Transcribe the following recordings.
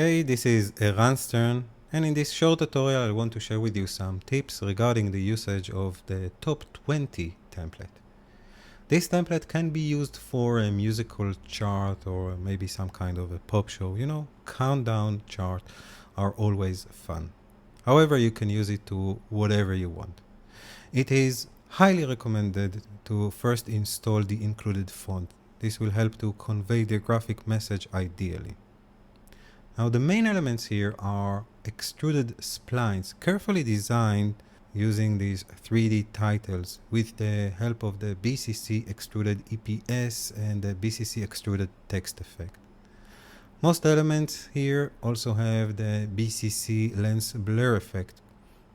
Hey, this is Eran Stern, and in this short tutorial I want to share with you some tips regarding the usage of the top 20 template. This template can be used for a musical chart or maybe some kind of a pop show. Countdown chart are always fun. However, you can use it to whatever you want. It is highly recommended to first install the included font. This will help to convey the graphic message ideally. Now the main elements here are extruded splines, carefully designed using these 3D titles with the help of the BCC extruded EPS and the BCC extruded text effect. Most elements here also have the BCC lens blur effect,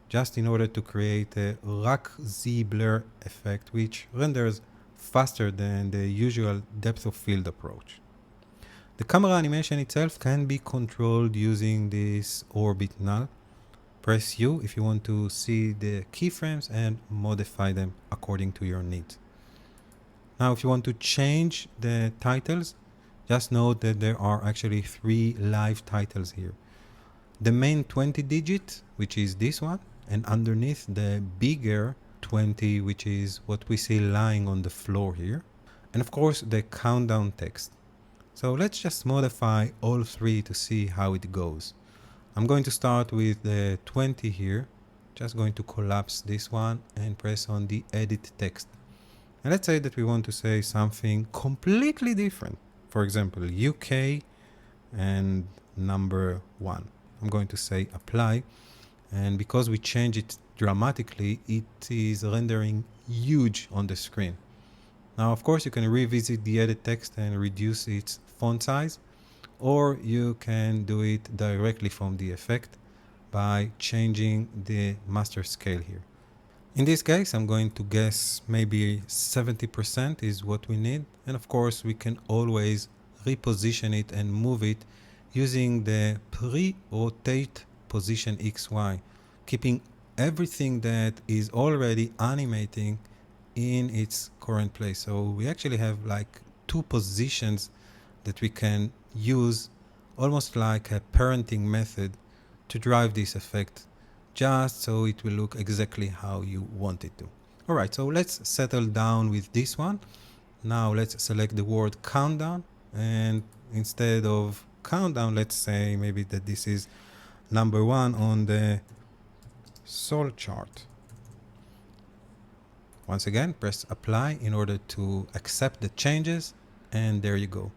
just in order to create a rack Z blur effect, which renders faster than the usual depth of field approach. The camera animation itself can be controlled using this orbit null. Press U if you want to see the keyframes and modify them according to your needs. Now, if you want to change the titles, just note that there are actually 3 live titles here. The main 20 digit, which is this one, and underneath the bigger 20, which is what we see lying on the floor here. And of course, the countdown text. So let's just modify all 3 to see how it goes. I'm going to start with the 20 here. Just going to collapse this one and press on the edit text. And let's say that we want to say something completely different. For example, UK and number 1. I'm going to say apply. And because we change it dramatically, it is rendering huge on the screen. Now, of course, you can revisit the edit text and reduce its font size, or you can do it directly from the effect by changing the master scale here. In this case, I'm going to guess maybe 70% is what we need. And of course, we can always reposition it and move it using the pre-rotate position XY, keeping everything that is already animating in its current place. So we actually have like 2 positions that we can use, almost like a parenting method, to drive this effect, just so it will look exactly how you want it to. All right, so let's settle down with this one. Now let's select the word countdown, and instead of countdown, let's say maybe that this is number 1 on the soul chart. Once again, press apply in order to accept the changes, and there you go.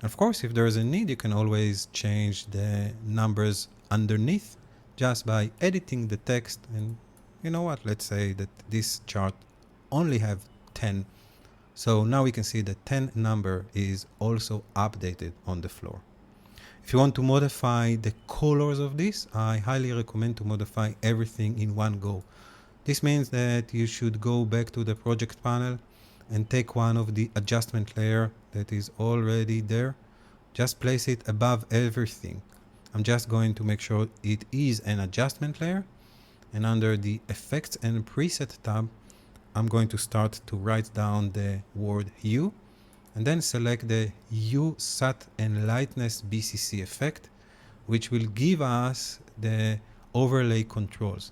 Of course, if there is a need, you can always change the numbers underneath just by editing the text. And you know what? Let's say that this chart only have 10. So now we can see the 10 number is also updated on the floor. If you want to modify the colors of this, I highly recommend to modify everything in one go. This means that you should go back to the project panel and take one of the adjustment layer that is already there. Just place it above everything. I'm just going to make sure it is an adjustment layer. And under the effects and preset tab, I'm going to start to write down the word hue, and then select the Hue-Sat-Lightness BCC effect, which will give us the overlay controls.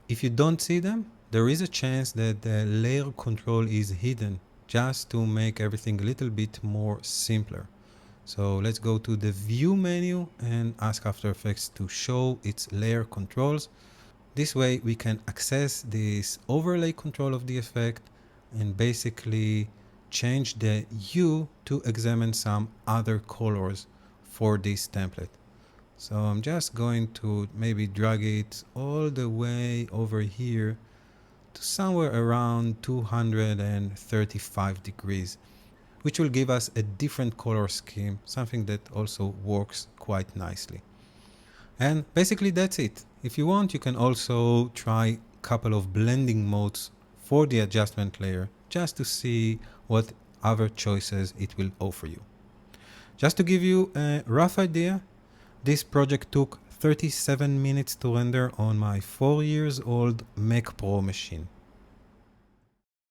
If you don't see them, there is a chance that the layer control is hidden, just to make everything a little bit more simpler. So let's go to the view menu and ask After Effects to show its layer controls. This way we can access this overlay control of the effect and basically change the hue to examine some other colors for this template. So I'm just going to maybe drag it all the way over here to somewhere around 235 degrees, which will give us a different color scheme, something that also works quite nicely. And basically that's it. If you want, you can also try a couple of blending modes for the adjustment layer, just to see what other choices it will offer you. Just to give you a rough idea, this project took 37 minutes to render on my 4 years old Mac Pro machine.